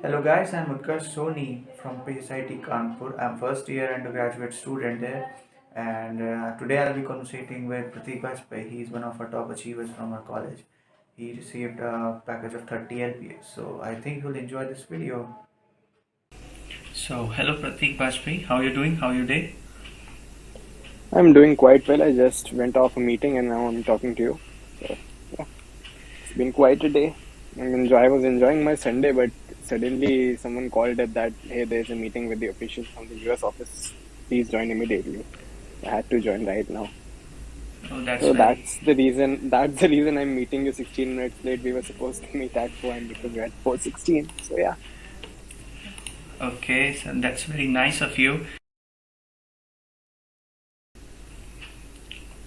Hello guys, I'm Utkarsh Soni from Psit Kanpur. I'm first year undergraduate student there, and today I'll be conversating with Prateek Bajpai. He's one of our top achievers from our college. He received a package of 30 LPS, so I think you'll enjoy this video. So, hello Prateek Bajpai, how are you doing? How are your day? I'm doing quite well. I just went off a meeting and now I'm talking to you. So yeah, it's been quite a day. I was enjoying my Sunday, but suddenly someone called it that hey, there's a meeting with the officials from the US office. Please join immediately. I had to join right now. Oh, that's So very that's the reason. That's the reason I'm meeting you 16 minutes late. We were supposed to meet at 4 and because we're at 4:16. So yeah. okay. So that's very nice of you.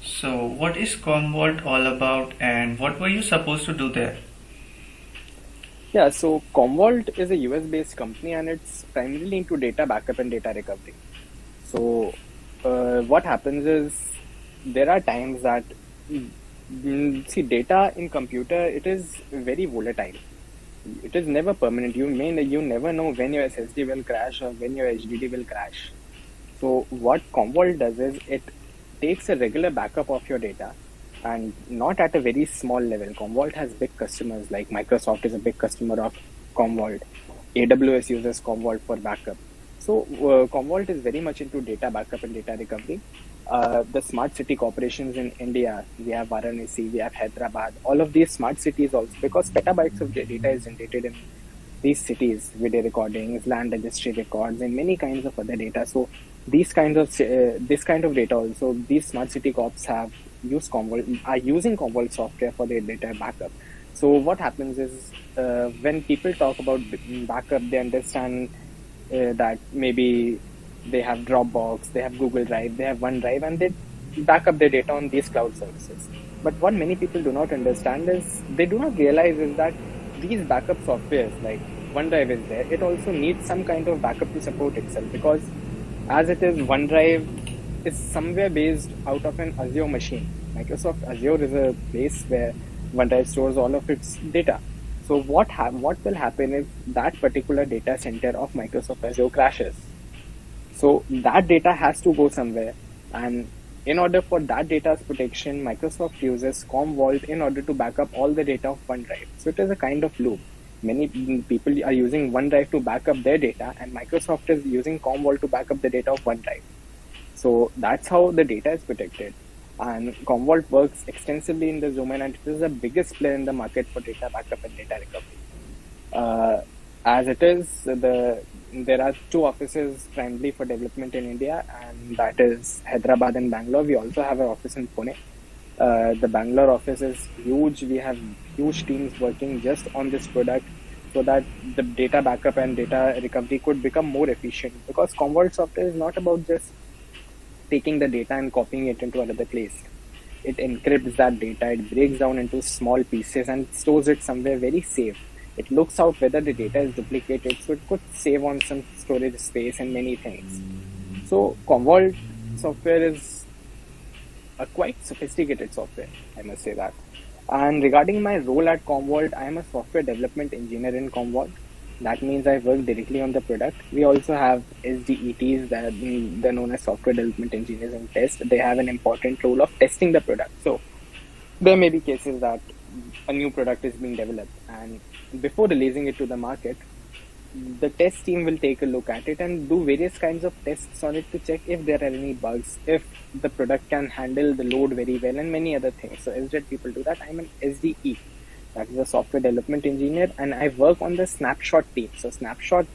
So, what is COMMVAULT all about, and what were you supposed to do there? Yeah, so Commvault is a US based company and it's primarily into data backup and data recovery. So, what happens is there are times that see data in computer it is very volatile. It is never permanent. You never know when your SSD will crash or when your HDD will crash. So what Commvault does is it takes a regular backup of your data and not at a very small level. Commvault has big customers like Microsoft is a big customer of Commvault. AWS uses Commvault for backup. So Commvault is very much into data backup and data recovery. The smart city corporations in India, we have Varanasi, we have Hyderabad, all of these smart cities also, because petabytes of data is generated in these cities, video recordings, land registry records, and many kinds of other data. So this kind of data also, these smart city corps have used Commvault, are using Commvault software for their data backup. So what happens is when people talk about backup, they understand that maybe they have Dropbox, they have Google Drive, they have OneDrive, and they back up their data on these cloud services. But what many people do not understand is they do not realize is that these backup softwares like OneDrive is there, it also needs some kind of backup to support itself because as it is, OneDrive is somewhere based out of an Azure machine. Microsoft Azure is a place where OneDrive stores all of its data. So what will happen if that particular data center of Microsoft Azure crashes? So that data has to go somewhere, and in order for that data's protection, Microsoft uses COMMVAULT in order to back up all the data of OneDrive. So it is a kind of loop. Many people are using OneDrive to back up their data, and Microsoft is using COMMVAULT to back up the data of OneDrive. So that's how the data is protected. And COMMVAULT works extensively in this domain, and it is the biggest player in the market for data backup and data recovery. Uh, as it is, there are two offices primarily for development in India, and that is Hyderabad and Bangalore. We also have an office in Pune. The Bangalore office is huge. We have huge teams working just on this product so that the data backup and data recovery could become more efficient. Because Commvault software is not about just taking the data and copying it into another place. It encrypts that data, it breaks down into small pieces and stores it somewhere very safe. It looks out whether the data is duplicated, so it could save on some storage space and many things. So Commvault software is a quite sophisticated software, I must say that. And regarding my role at Commvault, I am a software development engineer in Commvault. That means I work directly on the product. We also have SDETs, that they're known as software development engineers in test. They have an important role of testing the product. So there may be cases that a new product is being developed, and before releasing it to the market, the test team will take a look at it and do various kinds of tests on it to check if there are any bugs, if the product can handle the load very well, and many other things. So SDET people do that. I'm an SDE, that is a software development engineer, and I work on the snapshot team. So snapshot,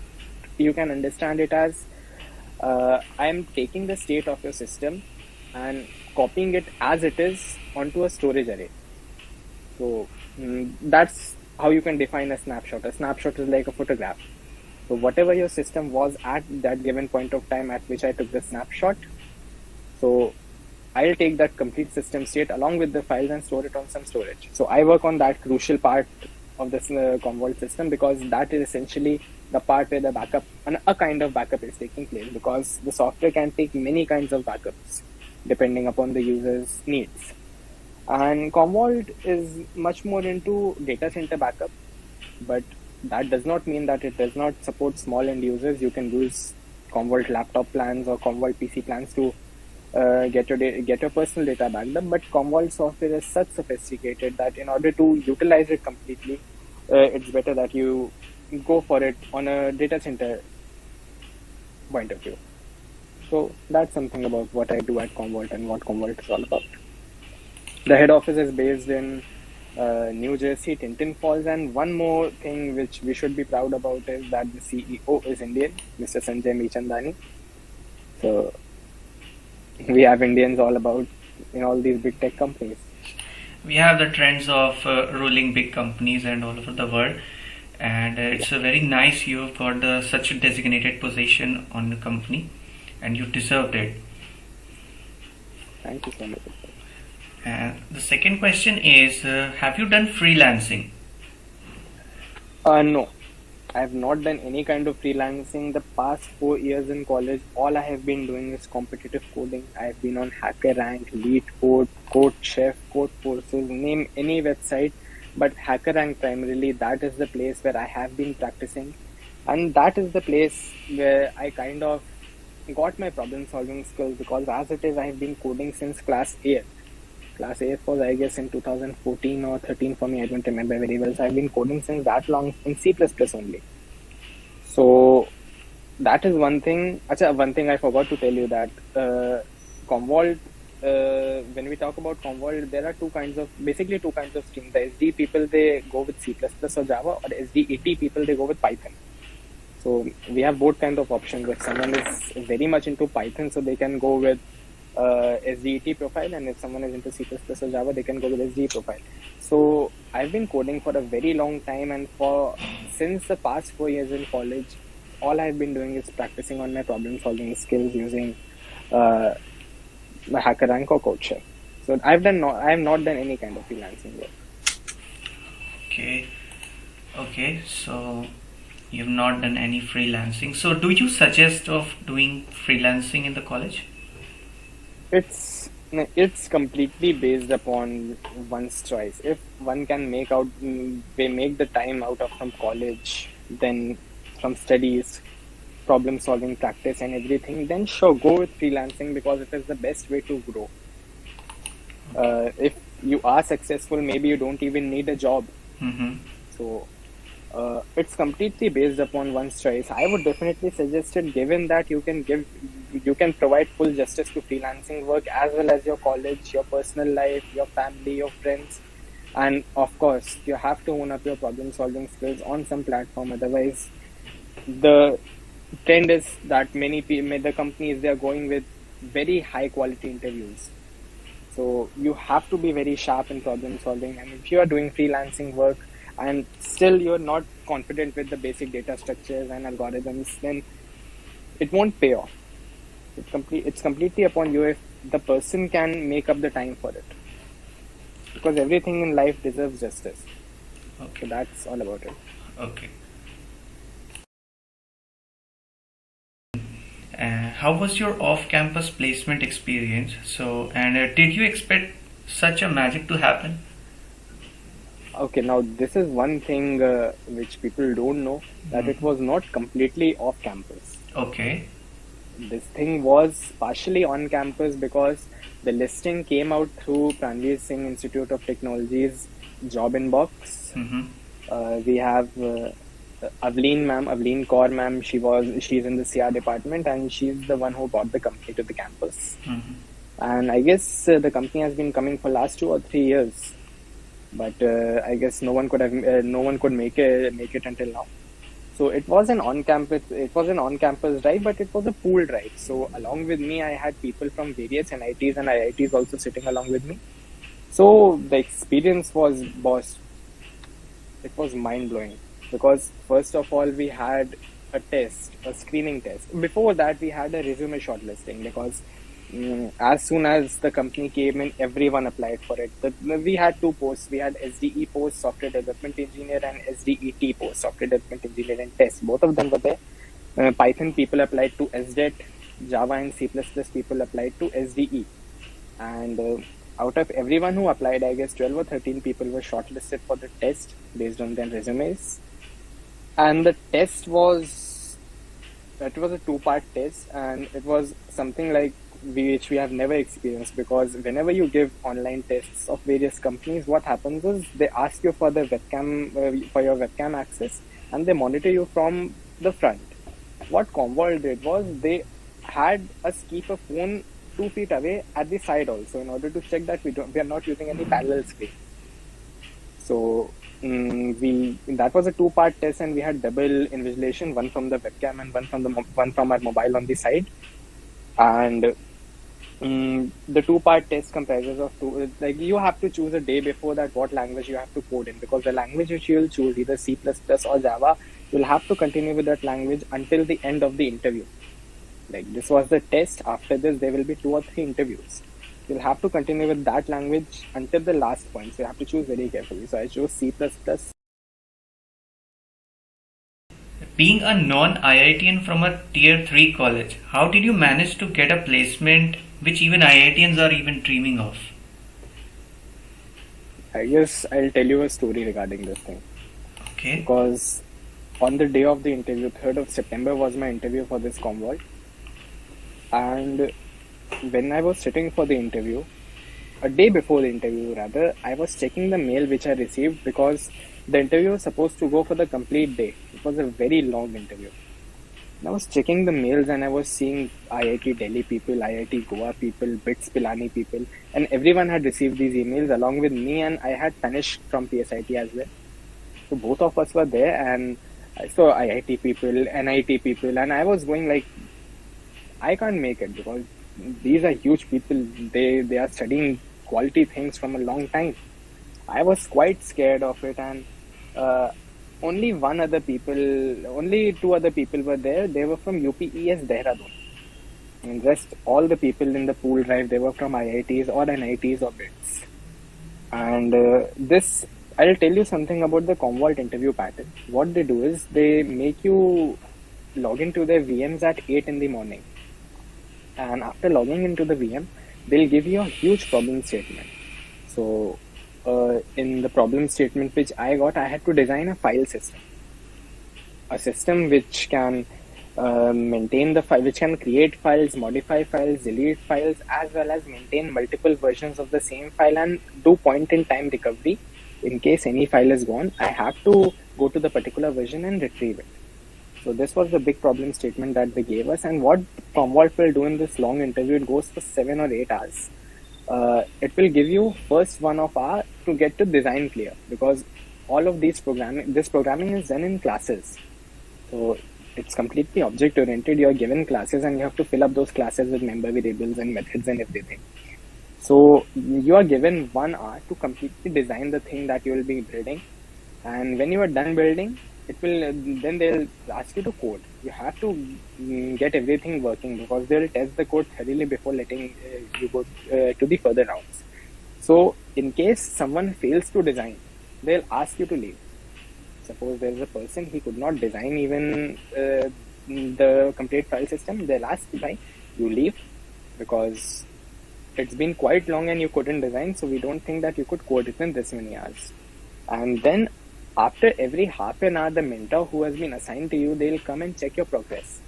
you can understand it as I am taking the state of your system and copying it as it is onto a storage array. So that's how you can define a snapshot. A snapshot is like a photograph. So whatever your system was at that given point of time at which I took the snapshot, so I'll take that complete system state along with the files and store it on some storage. So I work on that crucial part of this Commvault system because that is essentially the part where the backup, a kind of backup is taking place, because the software can take many kinds of backups depending upon the user's needs. And Commvault is much more into data center backup, but that does not mean that it does not support small end users. You can use COMMVAULT laptop plans or COMMVAULT PC plans to get your personal data backed up. But COMMVAULT software is such sophisticated that in order to utilize it completely, it's better that you go for it on a data center point of view. So that's something about what I do at COMMVAULT and what COMMVAULT is all about. The head office is based in New Jersey, Tinton Falls, and one more thing which we should be proud about is that the CEO is Indian, Mr. Sanjay Meechandani. So we have Indians all about in all these big tech companies. We have the trends of ruling big companies and all over the world, and it's a very nice you've got such a designated position on the company, and you deserved it. Thank you so much. And the second question is, have you done freelancing? No, I have not done any kind of freelancing. The past 4 years in college, all I have been doing is competitive coding. I have been on HackerRank, LeetCode, CodeChef, CodeForces, name any website, but HackerRank primarily, that is the place where I have been practicing. And that is the place where I kind of got my problem solving skills, because as it is, I have been coding since class 8. Class 8 was, I guess, in 2014 or 13 for me. I don't remember very well. So I've been coding since that long in C++ only. So that is one thing. Achha, one thing I forgot to tell you that COMMVAULT, when we talk about COMMVAULT, there are basically two kinds of streams. The SD people, they go with C++ or Java, or SDET people, they go with Python. So we have both kinds of options. If someone is very much into Python, so they can go with SDET profile, and if someone is into C++ or Java, they can go with SDE profile. So I've been coding for a very long time, and since the past 4 years in college, all I've been doing is practicing on my problem solving skills using my HackerRank or CodeChef. So I have not done any kind of freelancing work. Okay, so you've not done any freelancing. So do you suggest of doing freelancing in the college? It's completely based upon one's choice. If one can make the time out of from college, then from studies, problem solving practice and everything, then sure, go with freelancing, because it is the best way to grow. If you are successful, maybe you don't even need a job. Mm-hmm. So it's completely based upon one's choice. I would definitely suggest it, given that you can provide full justice to freelancing work, as well as your college, your personal life, your family, your friends, and of course you have to own up your problem solving skills on some platform. Otherwise, the trend is that the companies, they are going with very high quality interviews. So you have to be very sharp in problem solving, and if you are doing freelancing work and still you're not confident with the basic data structures and algorithms, then it won't pay off. It's completely upon you if the person can make up the time for it, because everything in life deserves justice. Okay. So that's all about it. Okay. How was your off-campus placement experience? So, and did you expect such a magic to happen? Okay, now this is one thing which people don't know, that it was not completely off campus. Okay. This thing was partially on campus, because the listing came out through Pranveer Singh Institute of Technology's job inbox. Mm-hmm. We have Avleen Kaur ma'am. She's in the CR department, and she's the one who brought the company to the campus. Mm-hmm. And I guess the company has been coming for last 2 or 3 years, but I guess no one could make it until now. So it was an on-campus drive, but it was a pool drive. So along with me, I had people from various NITs and IITs also sitting along with me. So the experience was, it was mind-blowing, because first of all, we had a screening test. Before that, we had a resume shortlisting, because as soon as the company came in, everyone applied for it. We had 2 posts. We had SDE post, software development engineer, and SDET post, software development engineer and test. Both of them were there. Python people applied to SDET, Java and C++ people applied to SDE. And out of everyone who applied, I guess 12 or 13 people were shortlisted for the test based on their resumes. And the test was, it was a two-part test, and it was something like which we have never experienced, because whenever you give online tests of various companies, what happens is they ask you for the webcam, for your webcam access, and they monitor you from the front. What Commvault did was they had us keep a phone 2 feet away at the side also, in order to check that we are not using any parallel screen. So we that was a two-part test, and we had double invigilation, one from the webcam and one from our mobile on the side. And the two-part test comprises of two. Like, you have to choose a day before that what language you have to code in, because the language which you will choose, either C++ or Java, you'll have to continue with that language until the end of the interview. Like, this was the test. After this, there will be 2 or 3 interviews. You'll have to continue with that language until the last point. So you have to choose very carefully. So I chose C++. Being a non-IITian from a tier 3 college, how did you manage to get a placement which even IITians are even dreaming of? I guess I'll tell you a story regarding this thing. Okay. Because on the day of the interview, 3rd of September was my interview for this COMMVAULT. And when I was sitting for the interview, a day before the interview rather, I was checking the mail which I received, because the interview was supposed to go for the complete day. It was a very long interview. And I was checking the mails, and I was seeing IIT Delhi people, IIT Goa people, BITS Pilani people, and everyone had received these emails along with me, and I had Tanish from PSIT as well. So both of us were there, and I saw IIT people, NIT people, and I was going like, I can't make it, because these are huge people. They are studying quality things from a long time. I was quite scared of it, and only two other people were there. They were from UPES Dehradun, and rest all the people in the pool drive, they were from IITs or NITs or BITS. And this, I'll tell you something about the COMMVAULT interview pattern. What they do is they make you log into their VMs at 8 in the morning. And after logging into the VM, they'll give you a huge problem statement. So in the problem statement which I got, I had to design a file system. A system which can maintain the file, which can create files, modify files, delete files, as well as maintain multiple versions of the same file and do point-in-time recovery. In case any file is gone, I have to go to the particular version and retrieve it. So this was the big problem statement that they gave us. And what COMMVAULT will do in this long interview, it goes for 7 or 8 hours. It will give you first 1 hour to get to design clear, because all of this programming is done in classes. So it's completely object oriented. You are given classes, and you have to fill up those classes with member variables and methods and everything. So you are given 1 hour to completely design the thing that you will be building. And when you are done building, then they'll ask you to code. You have to get everything working, because they'll test the code thoroughly before letting you go to the further rounds. So in case someone fails to design, they'll ask you to leave. Suppose there's a person, he could not design even the complete file system, they'll ask why you leave, because it's been quite long and you couldn't design, so we don't think that you could code it in this many hours. And then after every half an hour, the mentor who has been assigned to you, they'll come and check your progress.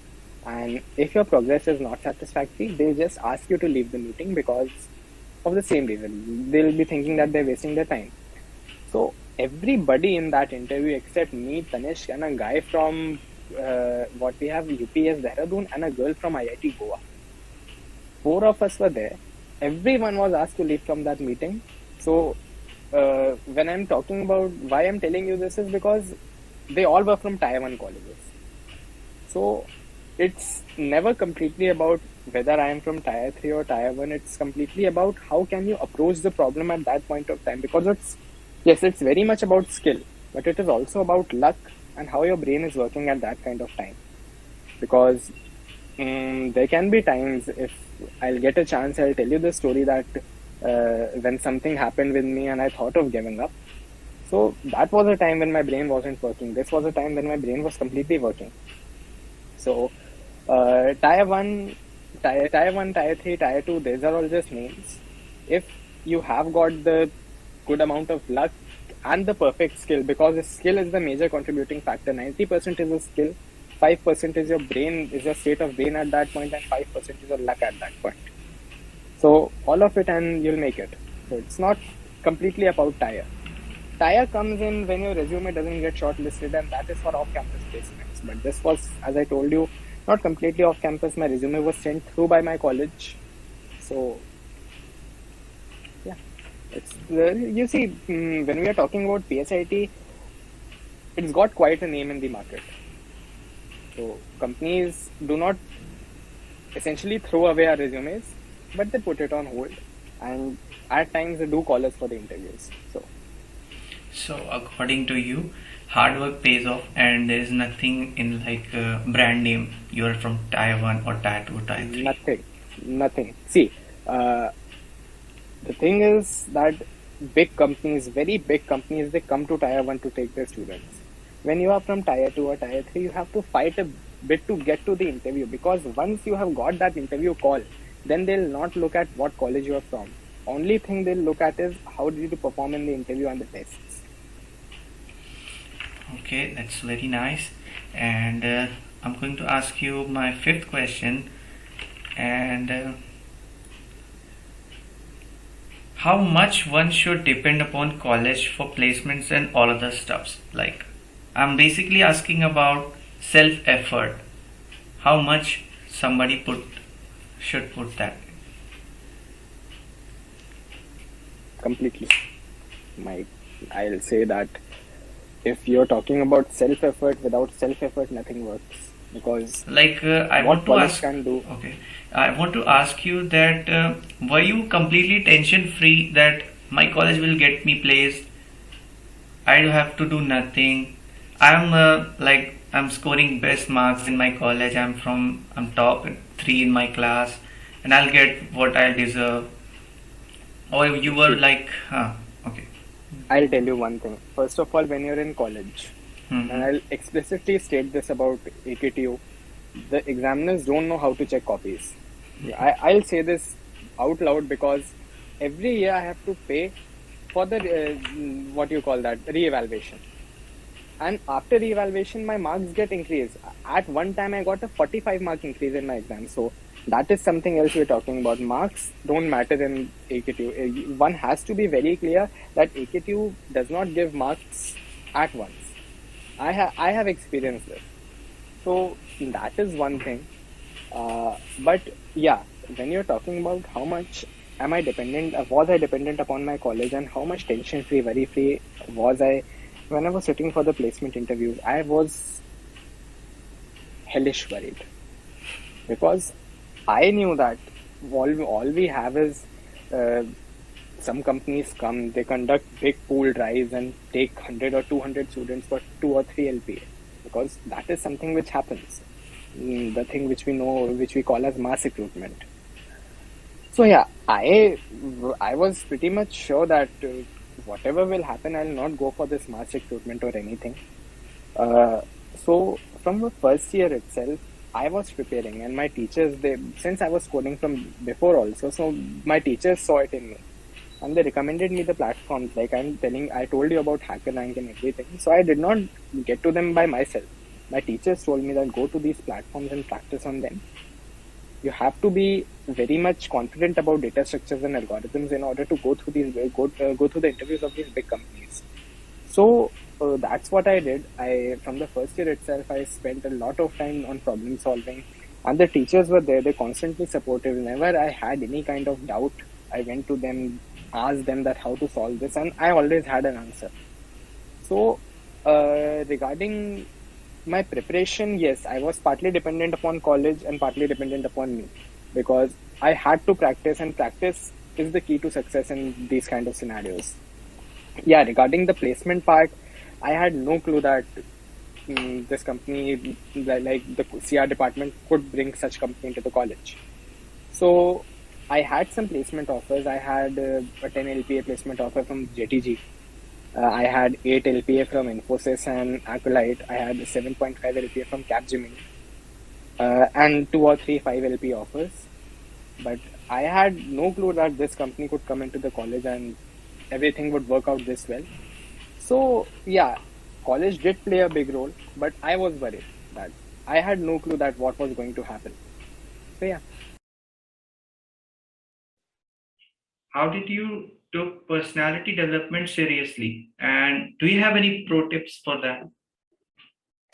And if your progress is not satisfactory, they'll just ask you to leave the meeting, because of the same reason. They'll be thinking that they're wasting their time. So everybody in that interview except me, Tanishq, and a guy from what we have, UPS Dehradun, and a girl from IIT Goa. 4 of us were there. Everyone was asked to leave from that meeting. So when I'm talking about why I'm telling you this, is because they all were from Tier 1 colleges. So it's never completely about whether I am from Tier 3 or Tier 1. It's completely about how can you approach the problem at that point of time. Because it's very much about skill, but it is also about luck and how your brain is working at that kind of time. Because there can be times, if I'll get a chance, I'll tell you the story that when something happened with me and I thought of giving up. So that was a time when my brain wasn't working. This was a time when my brain was completely working. So Tier 1, Tier 3, Tier 2, these are all just names. If you have got the good amount of luck and the perfect skill, because the skill is the major contributing factor. 90% is a skill, 5% is your brain, is your state of brain at that point, and 5% is your luck at that point. So all of it and you'll make it. So it's not completely about tire. Tire comes in when your resume doesn't get shortlisted, and that is for off-campus placements. But this was, as I told you, not completely off-campus. My resume was sent through by my college. So yeah, it's you see, when we are talking about PSIT, it's got quite a name in the market. So companies do not essentially throw away our resumes, but they put it on hold, and at times they do call us for the interviews. So according to you, hard work pays off, and there is nothing in like brand name. You are from Tier 1 or Tier 2, Tier 3. Nothing. See, the thing is that big companies, very big companies, they come to Tier 1 to take their students. When you are from Tier 2 or Tier 3, you have to fight a bit to get to the interview, because once you have got that interview call, then they'll not look at what college you are from. Only thing they'll look at is how did you perform in the interview and the tests. Okay, that's very nice. And I'm going to ask you my fifth question. And how much one should depend upon college for placements and all other stuffs? Like, I'm basically asking about self-effort. How much somebody should put that? Completely. I'll say that if you're talking about self-effort, without self-effort, nothing works. Because like I what want to college ask. can do. Okay, I want to ask you that were you completely tension-free that my college will get me placed? I do have to do nothing. I'm scoring best marks in my college. I'm top 3 in my class, and I'll get what I deserve. Or you were See, like, okay. I'll tell you one thing. First of all, when you're in college, and Mm-hmm. I'll explicitly state this about AKTU, the examiners don't know how to check copies. I'll say this out loud, because every year I have to pay for the what you call that, re-evaluation. And after re-evaluation, my marks get increased. At one time, I got a 45 mark increase in my exam. So that is something else we're talking about. Marks don't matter in AKTU. One has to be very clear that AKTU does not give marks at once. I have experienced this. So that is one thing. But yeah, when you're talking about how much am I dependent, was I dependent upon my college, and how much tension free, worry free was I when I was sitting for the placement interviews, I was hellish worried, because I knew that all we have is uh, some companies come, they conduct big pool drives and take 100 or 200 students for 2 or 3 LPA, because that is something which happens. The thing which we know, which we call as mass recruitment. So yeah, I was pretty much sure that whatever will happen, I'll not go for this mass recruitment or anything. Uh, so from the first year itself, I was preparing, and my teachers, they, since I was coding from before also, so my teachers saw it in me, and they recommended me the platforms. Like I told you about HackerRank and everything. So I did not get to them by myself. My teachers told me that go to these platforms and practice on them. You have to be very much confident about data structures and algorithms in order to go through the interviews of these big companies. So that's what I did. I From the first year itself, I spent a lot of time on problem solving, and the teachers were there. They constantly supportive. Whenever I had any kind of doubt, I went to them, asked them that how to solve this, and I always had an answer. So regarding my preparation, yes, I was partly dependent upon college and partly dependent upon me, because I had to practice, and practice is the key to success in these kind of scenarios. Yeah, regarding the placement part, I had no clue that this company, like the CR department, could bring such company into the college. So I had some placement offers. I had a 10 LPA placement offer from JTG. I had 8 LPA from Infosys and Acolyte. I had 7.5 LPA from Capgemini, and 2 or 3 5 LP offers. But I had no clue that this company could come into the college and everything would work out this well. So yeah, college did play a big role, but I was worried that I had no clue that what was going to happen. So yeah, How did you took personality development seriously? And do you have any pro tips for that?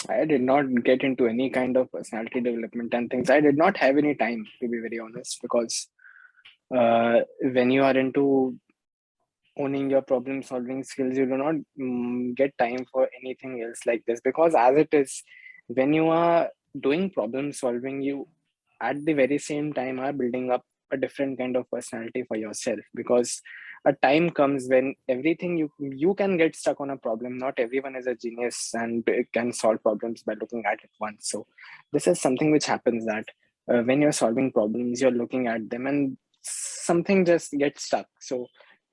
I did not get into any kind of personality development and things. I did not have any time, to be very honest, because when you are into owning your problem solving skills, you do not get time for anything else like this. Because as it is, when you are doing problem solving, you at the very same time are building up a different kind of personality for yourself, because a time comes when everything you can get stuck on a problem. Not everyone is a genius and can solve problems by looking at it once. So this is something which happens, that when you're solving problems, you're looking at them and something just gets stuck. So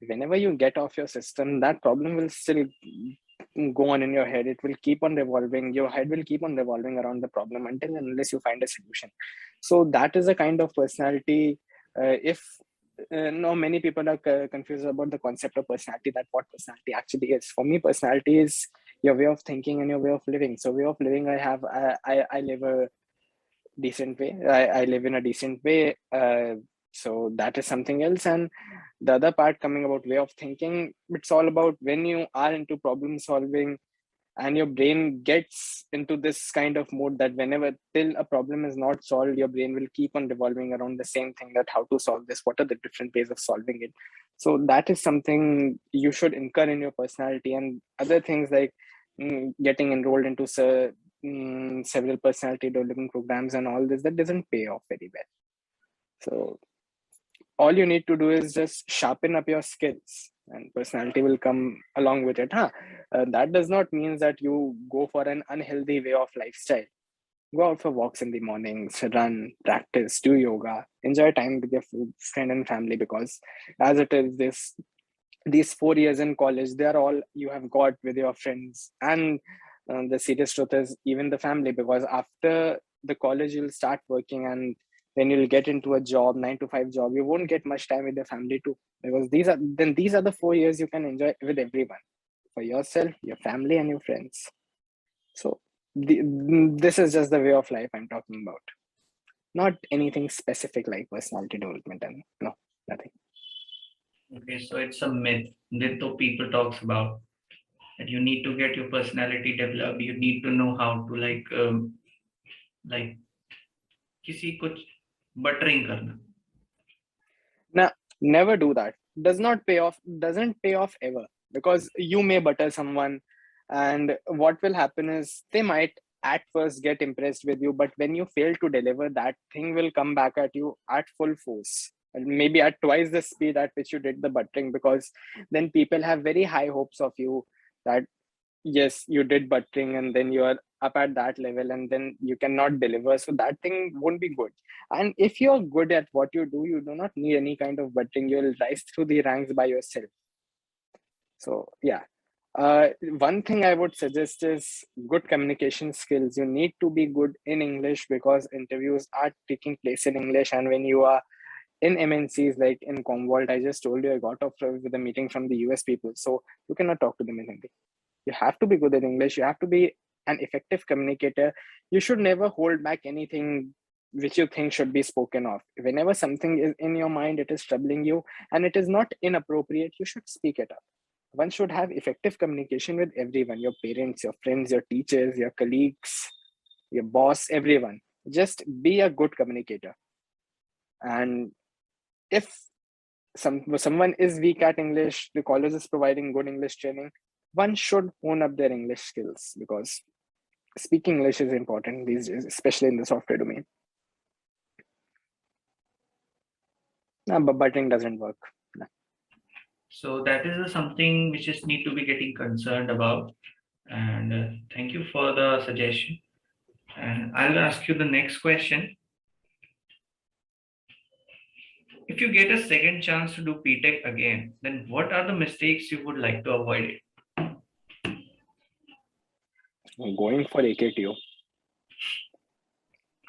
whenever you get off your system, that problem will still go on in your head. It will keep on revolving. Your head will keep on revolving around the problem until and unless you find a solution. So that is a kind of personality. If no, many people are confused about the concept of personality, that what personality actually is. For me, personality is your way of thinking and your way of living. So way of living, I live a decent way. I live in a decent way. So that is something else. And the other part coming about way of thinking, it's all about when you are into problem solving and your brain gets into this kind of mode, that whenever till a problem is not solved, your brain will keep on revolving around the same thing, that how to solve this, what are the different ways of solving it. So that is something you should incur in your personality. And other things like getting enrolled into several personality development programs and all this, that doesn't pay off very well. So all you need to do is just sharpen up your skills and personality will come along with it. That does not mean that you go for an unhealthy way of lifestyle. Go out for walks in the mornings, run, practice, do yoga, enjoy time with your friend and family, because as it is, these 4 years in college, they are all you have got with your friends. And the serious truth is even the family, because after the college you'll start working, and then you'll get into a job, 9 to 5 job. You won't get much time with your family too, because these are the 4 years you can enjoy with everyone, for yourself, your family, and your friends. So this is just the way of life I'm talking about, not anything specific like personality development. And no, nothing. Okay, so it's a myth that the people talks about that you need to get your personality developed. You need to know how to like किसी कुछ buttering करना. Now, never do that. Does not pay off, doesn't pay off ever, because you may butter someone, and what will happen is they might at first get impressed with you, but when you fail to deliver, that thing will come back at you at full force. And maybe at twice the speed at which you did the buttering, because then people have very high hopes of you, that yes, you did buttering and then you are up at that level and then you cannot deliver. So that thing won't be good. And if you're good at what you do not need any kind of buttering. You'll rise through the ranks by yourself. So yeah. One thing I would suggest is good communication skills. You need to be good in English, because interviews are taking place in English. And when you are in MNCs like in COMMVAULT, I just told you I got off with a meeting from the US people. So you cannot talk to them in Hindi. You have to be good at English. You have to be an effective communicator. You should never hold back anything which you think should be spoken of. Whenever something is in your mind, it is troubling you and it is not inappropriate, you should speak it up. One should have effective communication with everyone, your parents, your friends, your teachers, your colleagues, your boss, everyone. Just be a good communicator. And if someone is weak at English, the college is providing good English training, one should hone up their English skills, because speaking English is important these days, especially in the software domain. But buttering doesn't work. No. So that is something which is need to be getting concerned about. And thank you for the suggestion. And I'll ask you the next question. If you get a second chance to do PTech again, then what are the mistakes you would like to avoid? Going for AKTO.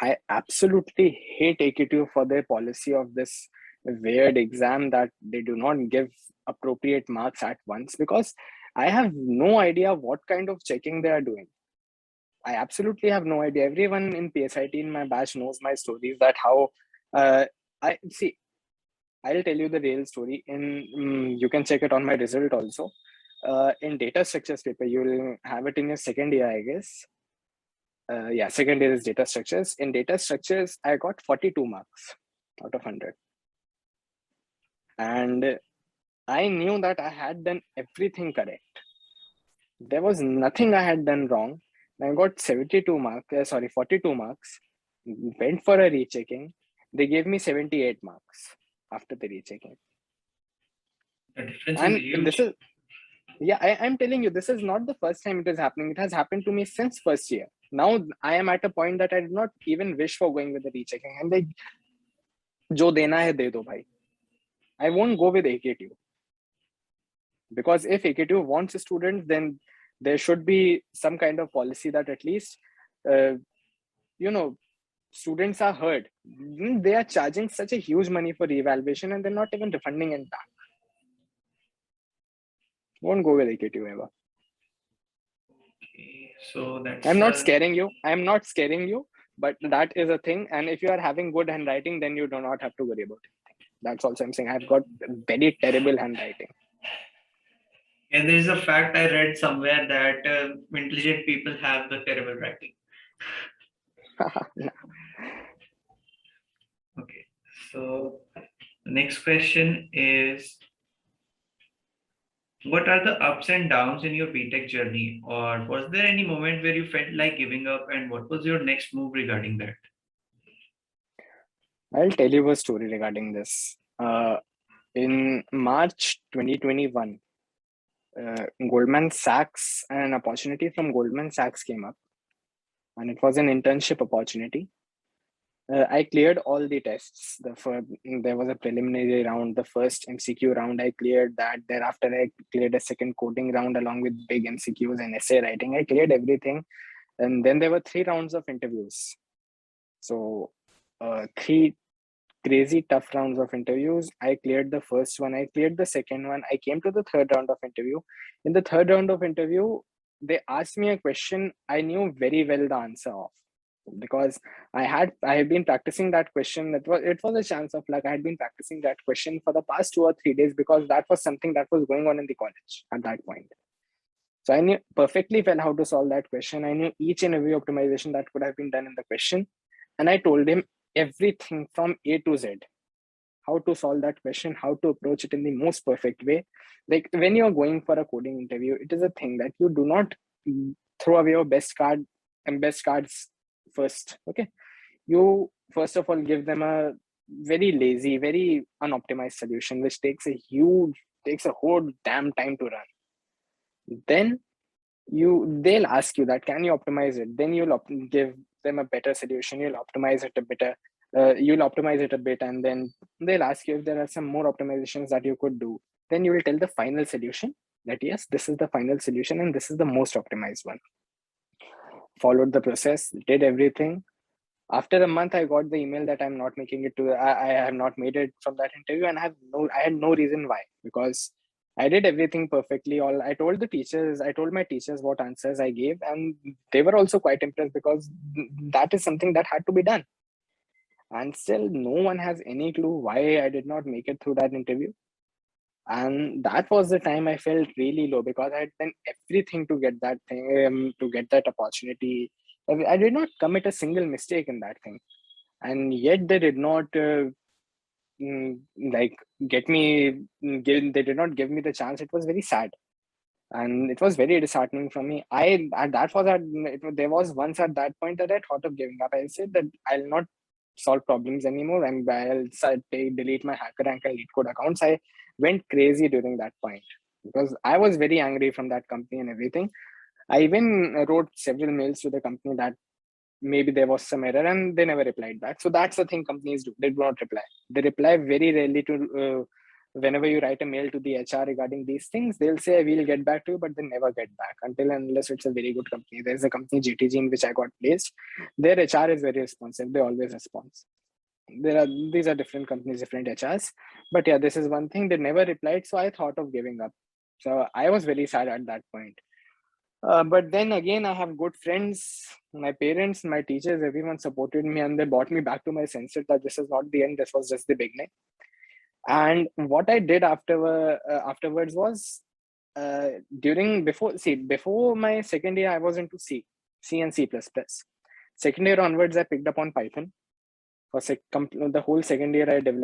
I absolutely hate AKTO for their policy of this weird exam that they do not give appropriate marks at once, because I have no idea what kind of checking they are doing. I absolutely have no idea. Everyone in PSIT in my batch knows my stories, that how I see. I'll tell you the real story. You can check it on my result also. In data structures paper, you'll have it in your second year, I guess. Yeah, second year is data structures. In data structures, I got 42 marks out of 100. And I knew that I had done everything correct. There was nothing I had done wrong. I got 72 marks, 42 marks, went for a rechecking. They gave me 78 marks after the rechecking. The difference is And this huge. is, yeah, I'm telling you, this is not the first time it is happening. It has happened to me since first year. Now I am at a point that I did not even wish for going with the rechecking. And like, jo dena hai de do bhai. I won't go with AKTU. Because if AKTU wants students, then there should be some kind of policy that at least, you know, students are heard. They are charging such a huge money for reevaluation and they're not even refunding it back. Won't go with AKTU ever. Okay, so I'm that's not scaring you. I'm not scaring you, but that is a thing. And if you are having good handwriting, then you do not have to worry about anything. That's also I'm saying. I've got very terrible handwriting. and there is a fact I read somewhere that intelligent people have the terrible writing. Okay, so the next question is, what are the ups and downs in your BTech journey, or was there any moment where you felt like giving up, and what was your next move regarding that? I'll tell you a story regarding this. In March 2021, Goldman Sachs, an opportunity from Goldman Sachs came up, and it was an internship opportunity. I cleared all the tests. There was a preliminary round, the first MCQ round. I cleared that. Thereafter, I cleared a second coding round along with big MCQs and essay writing. I cleared everything, and then there were 3 rounds of interviews. So, 3 crazy tough rounds of interviews. I cleared the first one. I cleared the second one. I came to the third round of interview. In the third round of interview, they asked me a question I knew very well the answer of, because I had been practicing that question. It was a chance of luck. I had been practicing that question for the past 2 or 3 days because that was something that was going on in the college at that point. So I knew perfectly well how to solve that question. I knew each and every optimization that could have been done in the question. And I told him everything from A to Z, how to solve that question, how to approach it in the most perfect way. Like when you're going for a coding interview, it is a thing that you do not throw away your best cards first. Okay. You first of all give them a very lazy, very unoptimized solution, which takes a whole damn time to run. Then they'll ask you that, can you optimize it? Then you'll give them a better solution. You'll optimize it a bit. And then they'll ask you if there are some more optimizations that you could do. Then you will tell the final solution that yes, this is the final solution and this is the most optimized one. Followed the process, did everything. After a month, I got the email that I'm not making it to. I have not made it from that interview, and I had no reason why, because I did everything perfectly. I told my teachers what answers I gave, and they were also quite impressed because that is something that had to be done. And still, no one has any clue why I did not make it through that interview. And that was the time I felt really low because I had done everything to get that thing, to get that opportunity. I did not commit a single mistake in that thing, and yet they did not like get me. They did not give me the chance. It was very sad, and it was very disheartening for me. There was once at that point that I thought of giving up. I said that I'll not solve problems anymore, and delete my hacker rank and lead code accounts. I went crazy during that point because I was very angry from that company and everything. I even wrote several mails to the company that maybe there was some error and they never replied back. So that's the thing companies do. They do not reply. They reply very rarely to whenever you write a mail to the HR regarding these things, they'll say, we'll get back to you, but they never get back until unless it's a very good company. There's a company GTG in which I got placed. Their HR is very responsive. They always respond. These are different companies, different HRs. But yeah, this is one thing. They never replied. So I thought of giving up. So I was very sad at that point. But then again, I have good friends, my parents, my teachers, everyone supported me, and they brought me back to my senses that this is not the end, this was just the beginning. And what I did afterwards was before my second year, I was into C and C++. Second year onwards, I picked up on Python. For the whole second year, I did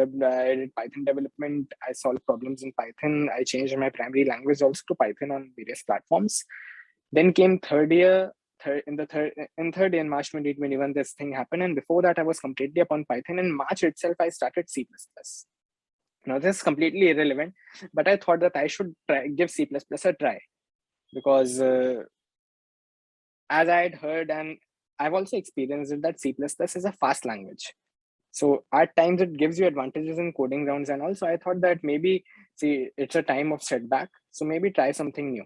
Python development. I solved problems in Python. I changed my primary language also to Python on various platforms. Then came third year. In third year, in March 2021, this thing happened. And before that, I was completely upon Python. In March itself, I started C++. Now, this is completely irrelevant, but I thought that I should give C++ a try because as I had heard and I've also experienced it, that C++ is a fast language. So at times it gives you advantages in coding rounds. And also I thought that maybe, it's a time of setback. So maybe try something new.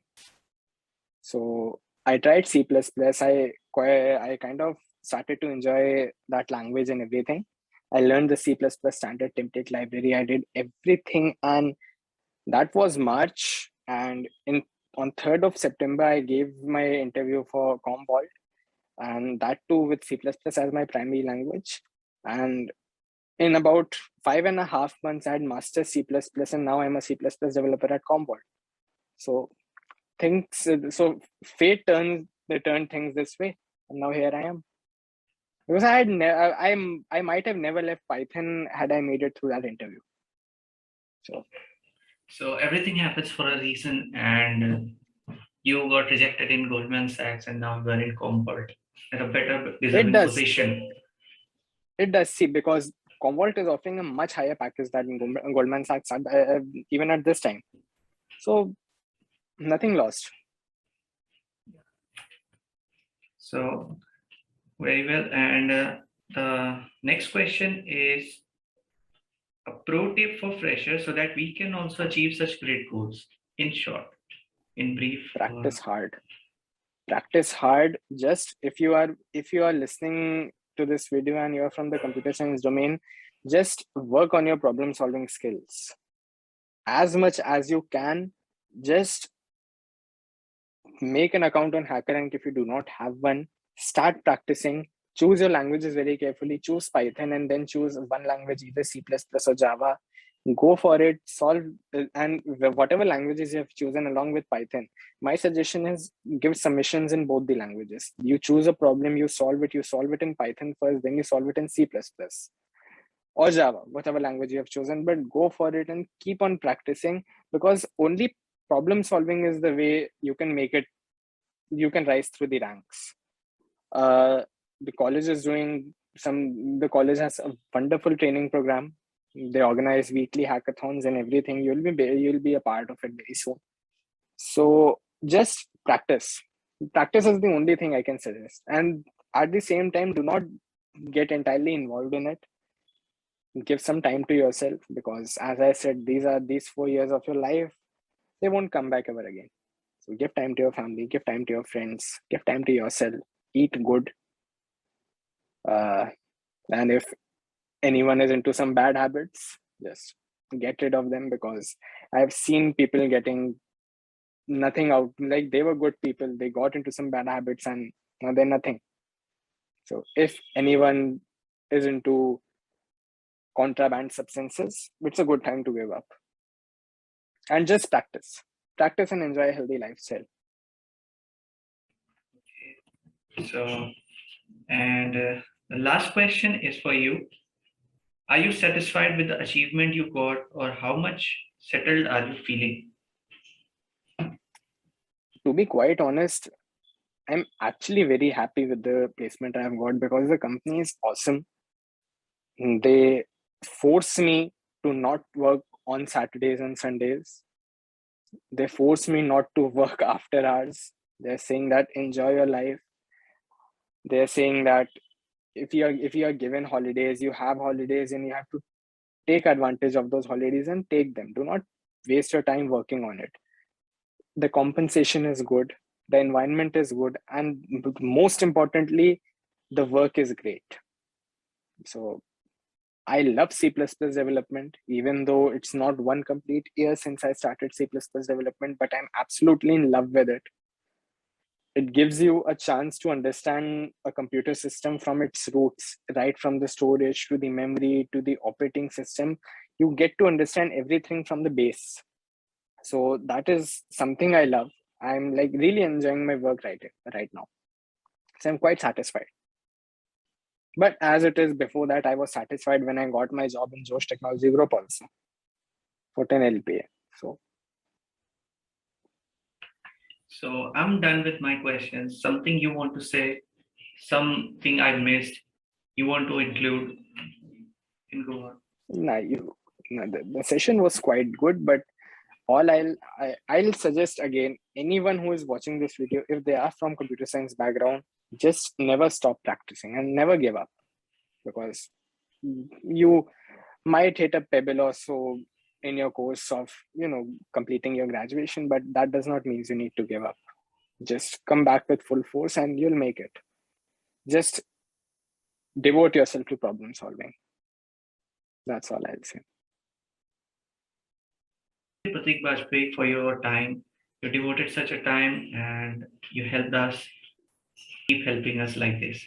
So I tried C++. I kind of started to enjoy that language and everything. I learned the C++ standard template library. I did everything. And that was March. And on 3rd of September, I gave my interview for COMMVAULT. And that too with C++ as my primary language. And in about 5.5 months, I had mastered C++, and now I'm a C++ developer at COMMVAULT. So fate turned things this way, and now here I am. Because I might have never left Python had I made it through that interview. So everything happens for a reason, and you got rejected in Goldman Sachs, and now you are in COMMVAULT at a better deserving position. It does, see, because COMMVAULT is offering a much higher package than Goldman Sachs even at this time. So nothing lost. So very well. And the next question is a pro tip for freshers so that we can also achieve such great goals. In short, in brief, practice hard. Just if you are listening to this video and you're from the computer science domain, just work on your problem solving skills as much as you can. Just make an account on HackerRank if you do not have one. Start practicing. Choose your languages very carefully. Choose Python and then choose one language, either C++ or Java. Go for it, solve, and whatever languages you have chosen along with Python, my suggestion is give submissions in both the languages. You choose a problem, you solve it in Python first, then you solve it in C++ or Java, whatever language you have chosen, but go for it and keep on practicing, because only problem solving is the way you can make it, you can rise through the ranks. The college has a wonderful training program. They organize weekly hackathons and everything. You'll be a part of it very soon. So just practice. Practice is the only thing I can suggest. And at the same time, do not get entirely involved in it. Give some time to yourself, because as I said, these 4 years of your life, they won't come back ever again. So give time to your family, give time to your friends, give time to yourself, eat good. And if anyone is into some bad habits, just get rid of them, because I've seen people getting nothing out. Like, they were good people, they got into some bad habits and now they're nothing. So if anyone is into contraband substances, it's a good time to give up. And just practice and enjoy a healthy lifestyle. So, and the last question is for you. Are you satisfied with the achievement you got, or how much settled are you feeling? To be quite honest, I'm actually very happy with the placement I've got, because the company is awesome. They force me to not work on Saturdays and Sundays. They force me not to work after hours. They're saying that enjoy your life. They're saying that if you are given holidays, you have holidays, and you have to take advantage of those holidays and take them. Do not waste your time working on it. The compensation is good, the environment is good, and most importantly, the work is great. So I love C++ development, even though it's not one complete year since I started C++ development, but I'm absolutely in love with it. It gives you a chance to understand a computer system from its roots, right from the storage to the memory to the operating system. You get to understand everything from the base. So that is something I love. I'm like really enjoying my work right now. So I'm quite satisfied. But as it is before that, I was satisfied when I got my job in Josh Technology Group also for 10 LPA. So So I'm done with my questions. Something you want to say, something I missed, you want to include, you can go on. nah, the session was quite good, but all I'll suggest again, anyone who is watching this video, if they are from computer science background, just never stop practicing and never give up, because you might hit a pebble or so in your course of completing your graduation, but that does not mean you need to give up. Just come back with full force and you'll make it. Just devote yourself to problem solving. That's all I'll say. Prateek Bajpai, for your time. You devoted such a time and you helped us. Keep helping us like this.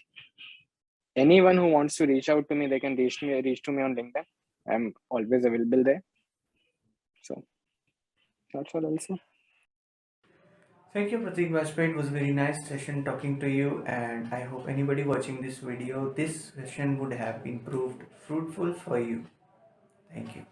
Anyone who wants to reach out to me, they can reach to me on LinkedIn. I'm always available there. So that's all I'll say. Thank you, Prateek Bajpai. It was a very nice session talking to you, and I hope anybody watching this video, this session would have been proved fruitful for you. Thank you.